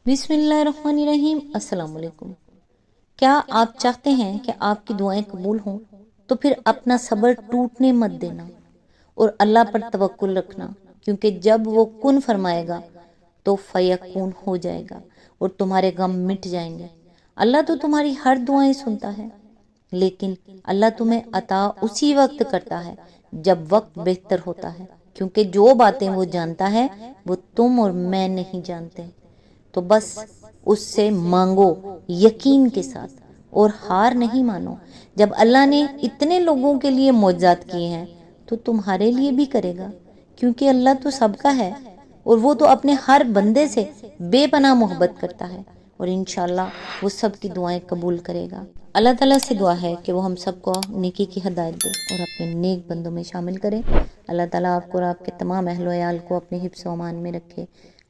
بسم اللہ الرحمن الرحیم۔ السلام علیکم۔ کیا آپ چاہتے ہیں کہ آپ کی دعائیں قبول ہوں تو پھر اپنا صبر ٹوٹنے مت دینا اور اللہ پر توکل رکھنا، کیونکہ جب وہ کن فرمائے گا تو فیکون ہو جائے گا اور تمہارے غم مٹ جائیں گے۔ اللہ تو تمہاری ہر دعائیں سنتا ہے، لیکن اللہ تمہیں عطا اسی وقت کرتا ہے جب وقت بہتر ہوتا ہے، کیونکہ جو باتیں وہ جانتا ہے وہ تم اور میں نہیں جانتے۔ تو بس اس سے مانگو یقین کے ساتھ اور ہار نہیں مانو۔ جب اللہ نے اتنے لوگوں کے لیے معجزات کیے ہیں تو تمہارے لیے بھی کرے گا، کیونکہ اللہ تو سب کا ہے اور وہ تو اپنے ہر بندے سے بے پناہ محبت کرتا ہے، اور انشاءاللہ وہ سب کی دعائیں قبول کرے گا۔ اللہ تعالیٰ سے دعا ہے کہ وہ ہم سب کو نیکی کی ہدایت دے اور اپنے نیک بندوں میں شامل کرے۔ اللہ تعالیٰ آپ کو اور آپ کے تمام اہل و عیال کو اپنے حفظ و امان میں رکھے،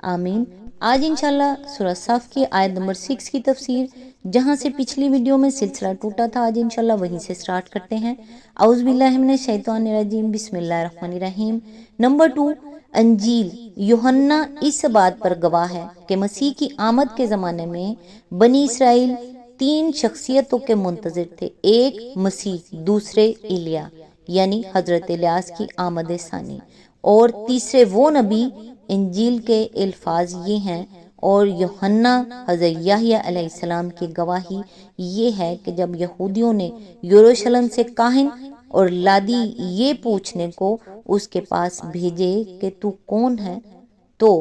آمین۔ آج انشاءاللہ سورہ صف کی آیت نمبر 6 کی تفسیر، جہاں سے پچھلی ویڈیو میں سلسلہ ٹوٹا تھا، آج انشاءاللہ وہیں سے سٹارٹ کرتے ہیں۔ اعوذ باللہ من الشیطان الرجیم، بسم اللہ الرحمن الرحیم۔ نمبر 2، انجیل۔ یوحنا اس بات پر گواہ ہے کہ مسیح کی آمد کے زمانے میں بنی اسرائیل 3 شخصیتوں کے منتظر تھے، ایک مسیح، دوسرے ایلیا یعنی حضرت الیاس کی آمد ثانی، اور تیسرے وہ نبی۔ انجیل کے الفاظ یہ ہیں، اور یوحنا حضرت یحییٰ علیہ السلام کی گواہی یہ ہے کہ جب یہودیوں نے یروشلم سے کاہن اور لادی یہ پوچھنے کو اس کے پاس بھیجے کہ تو کون ہے، تو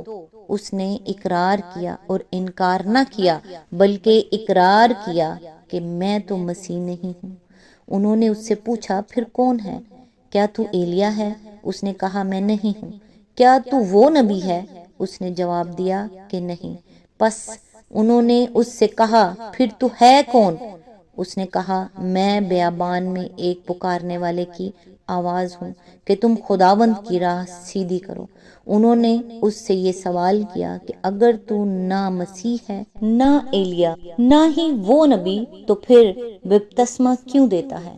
اس نے اقرار کیا اور انکار نہ کیا، بلکہ اقرار کیا کہ میں تو مسیح نہیں ہوں۔ انہوں نے اس سے پوچھا پھر کون ہے؟ کیا تو ایلیا ہے؟ اس نے کہا میں نہیں ہوں۔ کیا تو وہ نبی ہے؟ اس نے جواب دیا کہ نہیں۔ پس انہوں نے اس سے کہا پھر تو ہے کون؟ اس نے کہا میں بیابان میں ایک پکارنے والے کی آواز ہوں کہ تم خداوند کی راہ سیدھی کرو۔ انہوں نے اس سے یہ سوال کیا کہ اگر تو نہ مسیح ہے، نہ ایلیا، نہ ہی وہ نبی، تو پھر بپتسمہ کیوں دیتا ہے؟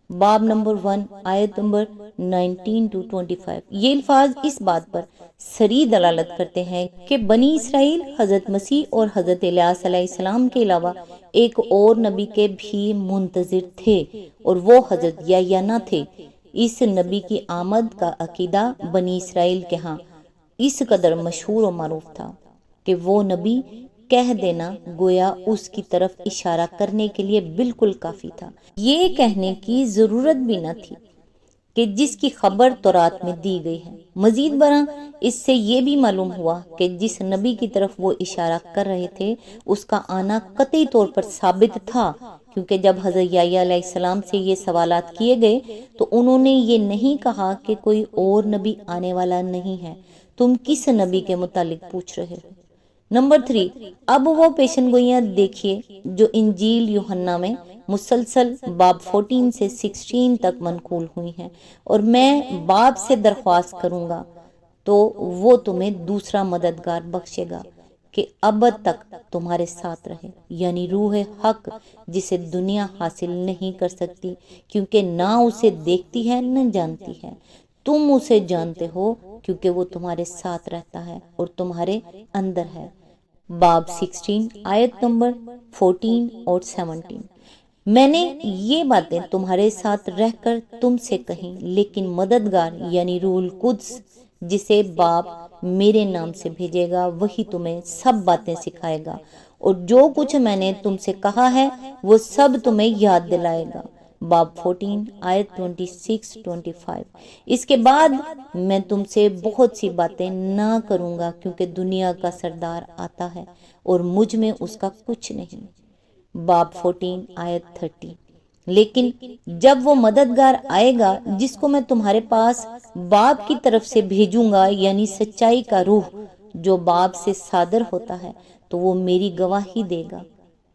باب نمبر 1 آیت نمبر 19-25۔ یہ الفاظ اس بات پر صریح دلالت کرتے ہیں کہ بنی اسرائیل حضرت مسیح اور حضرت الیاس علیہ السلام کے علاوہ ایک اور نبی کے بھی منتظر تھے، اور وہ حضرت یحییٰ نہ تھے۔ اس نبی کی آمد کا عقیدہ بنی اسرائیل کے ہاں اس قدر مشہور و معروف تھا کہ وہ نبی کہہ دینا گویا اس کی طرف اشارہ کرنے کے لیے بالکل کافی تھا۔ یہ کہنے کی ضرورت بھی نہ تھی کہ جس کی خبر تورات میں دی گئی ہے۔ مزید برآں اس سے یہ بھی معلوم ہوا کہ جس نبی کی طرف وہ اشارہ کر رہے تھے اس کا آنا قطعی طور پر ثابت تھا، کیونکہ جب حضرت یحییٰ علیہ السلام سے یہ سوالات کیے گئے تو انہوں نے یہ نہیں کہا کہ کوئی اور نبی آنے والا نہیں ہے، تم کس نبی کے متعلق پوچھ رہے ہو؟ نمبر 3، اب وہ پیشن گوئیاں دیکھیے جو انجیل یوحنا میں مسلسل باب 14 سے 16 تک منقول ہوئی ہیں، اور میں باب سے درخواست کروں گا تو وہ تمہیں دوسرا مددگار بخشے گا کہ ابد تک تمہارے ساتھ رہے، یعنی روح حق، جسے دنیا حاصل نہیں کر سکتی کیونکہ نہ اسے دیکھتی ہے نہ جانتی ہے۔ تم اسے جانتے ہو کیونکہ وہ تمہارے ساتھ رہتا ہے اور تمہارے اندر ہے۔ باب 16 آیت نمبر 14 اور 17۔ میں نے یہ باتیں تمہارے ساتھ رہ کر تم سے کہیں، لیکن مددگار یعنی روح القدس جسے باپ میرے نام سے بھیجے گا وہی تمہیں سب باتیں سکھائے گا، اور جو کچھ میں نے تم سے کہا ہے وہ سب تمہیں یاد دلائے گا۔ باب 14 آیت 26-25۔ اس کے بعد میں تم سے بہت سی باتیں نہ کروں گا کیونکہ دنیا کا سردار آتا ہے اور مجھ میں اس کا کچھ نہیں۔ باب 14 آیت 30۔ لیکن جب وہ مددگار آئے گا جس کو میں تمہارے پاس باپ کی طرف سے بھیجوں گا، یعنی سچائی کا روح جو باپ سے صادر ہوتا ہے، تو وہ میری گواہی دے گا۔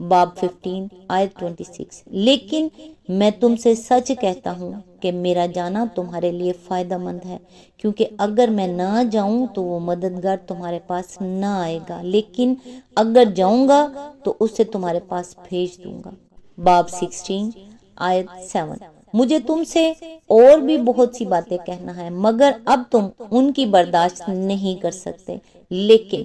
باب 15 آیت 26۔ لیکن میں تم سے سچ کہتا ہوں کہ میرا جانا تمہارے لیے فائدہ مند ہے، کیونکہ اگر میں نہ جاؤں تو وہ مددگار تمہارے پاس نہ آئے گا، لیکن اگر جاؤں گا تو اسے تمہارے پاس بھیج دوں گا۔ باب 16 آیت 7۔ مجھے تم سے اور بھی بہت سی باتیں کہنا ہے، مگر اب تم ان کی برداشت نہیں کر سکتے، لیکن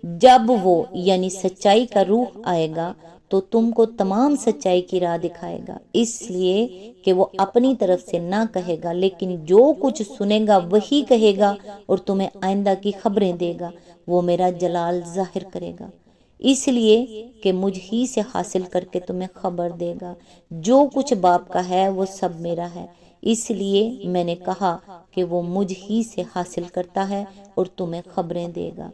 جب وہ یعنی سچائی کا روح آئے گا تو تم کو تمام سچائی کی راہ دکھائے گا، اس لیے کہ وہ اپنی طرف سے نہ کہے گا، لیکن جو کچھ سنے گا وہی کہے گا اور تمہیں آئندہ کی خبریں دے گا، وہ میرا جلال ظاہر کرے گا، اس لیے کہ مجھ ہی سے حاصل کر کے تمہیں خبر دے گا۔ جو کچھ باپ کا ہے وہ سب میرا ہے، اس لیے میں نے کہا کہ وہ مجھ ہی سے حاصل کرتا ہے اور تمہیں خبریں دے گا۔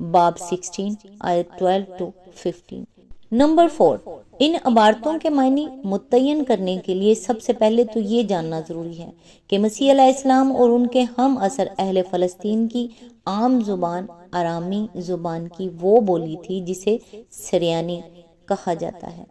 باب 16 آیت 12 to 15۔ نمبر 4، ان عبارتوں کے معنی متعین کرنے کے لیے سب سے پہلے تو یہ جاننا ضروری ہے کہ مسیح علیہ السلام اور ان کے ہم عصر اہل فلسطین کی عام زبان آرامی زبان کی وہ بولی تھی جسے سریانی کہا جاتا ہے۔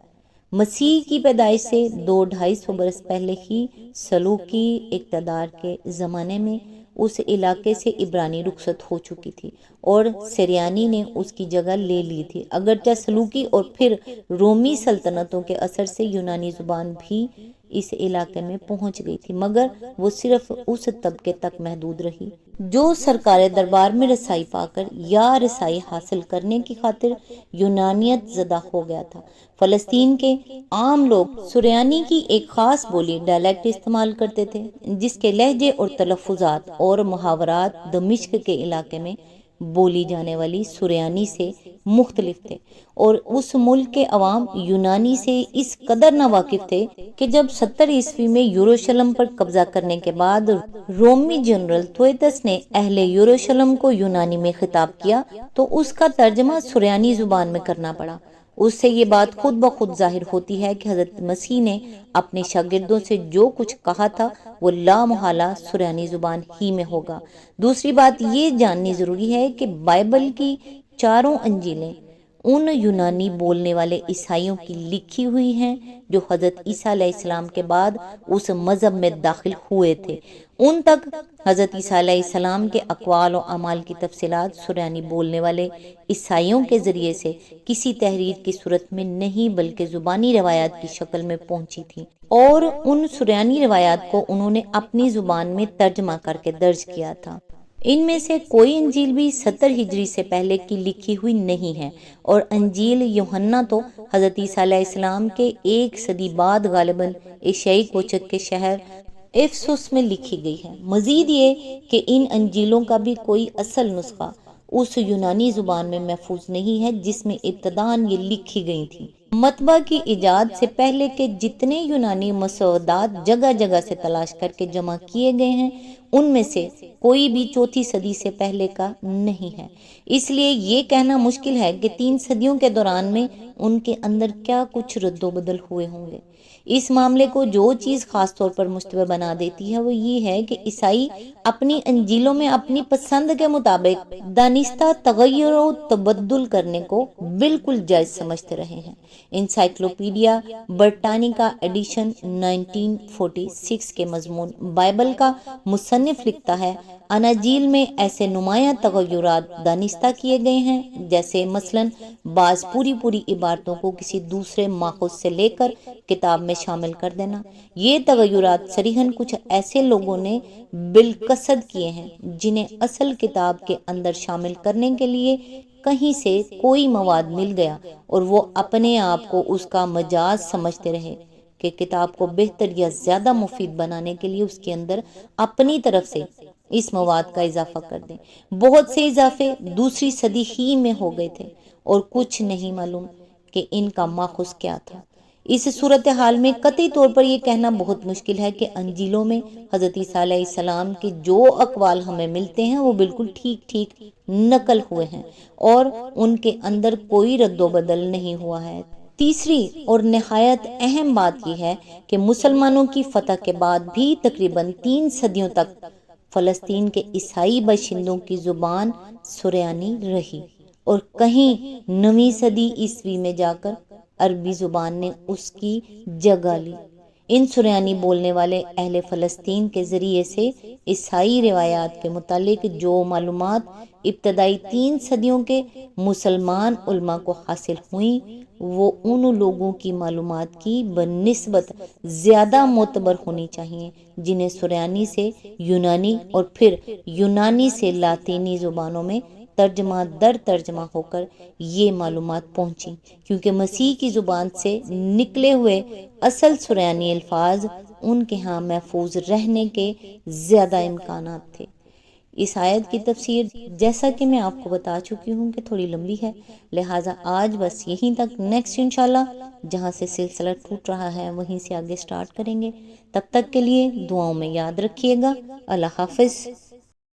مسیح کی پیدائش سے 200-250 برس پہلے ہی سلوکی اقتدار کے زمانے میں اس علاقے سے عبرانی رخصت ہو چکی تھی اور سریانی نے اس کی جگہ لے لی تھی، اگرچہ سلوکی اور پھر رومی سلطنتوں کے اثر سے یونانی زبان بھی اس علاقے میں پہنچ گئی تھی، مگر وہ صرف اس طبقے تک محدود رہی جو سرکار دربار میں رسائی پا کر یا رسائی حاصل کرنے کی خاطر یونانیت زدہ ہو گیا تھا۔ فلسطین کے عام لوگ سریانی کی ایک خاص بولی ڈائلیکٹ استعمال کرتے تھے، جس کے لہجے اور تلفظات اور محاورات دمشق کے علاقے میں بولی جانے والی سریانی سے مختلف تھے، اور اس ملک کے عوام یونانی سے اس قدر نہ واقف تھے کہ جب 70 میں یروشلم پر قبضہ کرنے کے بعد رومی جنرل تویتس نے اہل یروشلم کو یونانی میں خطاب کیا تو اس کا ترجمہ سریانی زبان میں کرنا پڑا۔ اس سے یہ بات خود بخود ظاہر ہوتی ہے کہ حضرت مسیح نے اپنے شاگردوں سے جو کچھ کہا تھا وہ لا محالہ سریانی زبان ہی میں ہوگا۔ دوسری بات یہ جاننی ضروری ہے کہ بائبل کی 4 انجیلیں ان یونانی بولنے والے عیسائیوں کی لکھی ہوئی ہیں جو حضرت عیسیٰ علیہ السلام کے بعد اس مذہب میں داخل ہوئے تھے۔ ان تک حضرت عیسیٰ علیہ السلام کے اقوال و اعمال کی تفصیلات سریانی بولنے والے عیسائیوں کے ذریعے سے کسی تحریر کی صورت میں نہیں بلکہ زبانی روایات کی شکل میں پہنچی تھی، اور ان سریانی روایات کو انہوں نے اپنی زبان میں ترجمہ کر کے درج کیا تھا۔ ان میں سے کوئی انجیل بھی 70 ہجری سے پہلے کی لکھی ہوئی نہیں ہے، اور انجیل یوحنا تو حضرت عیسیٰ علیہ السلام کے 1 صدی بعد غالباً ایشیائی کوچک کے شہر افسس میں لکھی گئی ہے۔ مزید یہ کہ ان انجیلوں کا بھی کوئی اصل نسخہ اس یونانی زبان میں محفوظ نہیں ہے جس میں ابتداً یہ لکھی گئی تھی۔ مطبع کی ایجاد سے پہلے کے جتنے یونانی مسودات جگہ جگہ سے تلاش کر کے جمع کیے گئے ہیں ان میں سے کوئی بھی 4 صدی سے پہلے کا نہیں ہے، اس لیے یہ کہنا مشکل ہے کہ 3 صدیوں کے دوران میں ان کے اندر کیا کچھ رد و بدل ہوئے ہوں گے۔ اس معاملے کو جو چیز خاص طور پر مشتبہ بنا دیتی ہے وہ یہ ہے کہ عیسائی اپنی انجیلوں میں اپنی پسند کے مطابق دانستہ تغیر و تبدل کرنے کو بالکل جائز سمجھتے رہے ہیں۔ انسائکلوپیڈیا برٹانیکا ایڈیشن 1946 کے مضمون بائبل کا مصنف لکھتا ہے، اناجیل میں ایسے نمایاں تغیرات دانستہ کیے گئے ہیں جیسے مثلاً بعض پوری عبارتوں کو کسی دوسرے ماخذ سے لے کر کتاب میں شامل کر دینا۔ یہ تغیرات صریحاً کچھ ایسے لوگوں نے بالقصد کیے ہیں جنہیں اصل کتاب کے اندر شامل کرنے کے لیے کہیں سے کوئی مواد مل گیا اور وہ اپنے آپ کو اس کا مجاز سمجھتے رہے کہ کتاب کو بہتر یا زیادہ مفید بنانے کے لیے اس کے اندر اپنی طرف سے اس مواد کا اضافہ کر دیں۔ بہت سے اضافے 2 صدی ہی میں ہو گئے تھے اور کچھ نہیں معلوم کہ ان کا ماخذ کیا تھا۔ اس صورتحال میں قطعی طور پر یہ کہنا بہت مشکل ہے کہ انجیلوں میں حضرت عیسیٰ علیہ السلام کے جو اقوال ہمیں ملتے ہیں وہ بالکل ٹھیک نقل ہوئے ہیں اور ان کے اندر کوئی رد و بدل نہیں ہوا ہے۔ تیسری اور نہایت اہم بات یہ ہے کہ مسلمانوں کی فتح کے بعد بھی تقریباً 3 صدیوں تک فلسطین کے عیسائی باشندوں کی زبان سریانی رہی، اور کہیں 9ویں صدی عیسوی میں جا کر عربی زبان نے اس کی جگہ لی۔ ان سریانی بولنے والے اہل فلسطین کے ذریعے سے عیسائی روایات کے متعلق جو معلومات ابتدائی 3 صدیوں کے مسلمان علماء کو حاصل ہوئیں وہ ان لوگوں کی معلومات کی بنسبت زیادہ معتبر ہونی چاہیے جنہیں سریانی سے یونانی اور پھر یونانی سے لاطینی زبانوں میں ترجمہ در ترجمہ ہو کر یہ معلومات پہنچیں، کیونکہ مسیح کی زبان سے نکلے ہوئے اصل سریانی الفاظ ان کے ہاں محفوظ رہنے کے زیادہ امکانات تھے۔ اس آیت کی تفسیر جیسا کہ میں آپ کو بتا چکی ہوں کہ تھوڑی لمبی ہے، لہٰذا آج بس یہیں تک، نیکسٹ انشاءاللہ جہاں سے سلسلہ ٹوٹ رہا ہے وہیں سے آگے سٹارٹ کریں گے۔ تب تک کے لیے دعاؤں میں یاد رکھیے گا۔ اللہ حافظ۔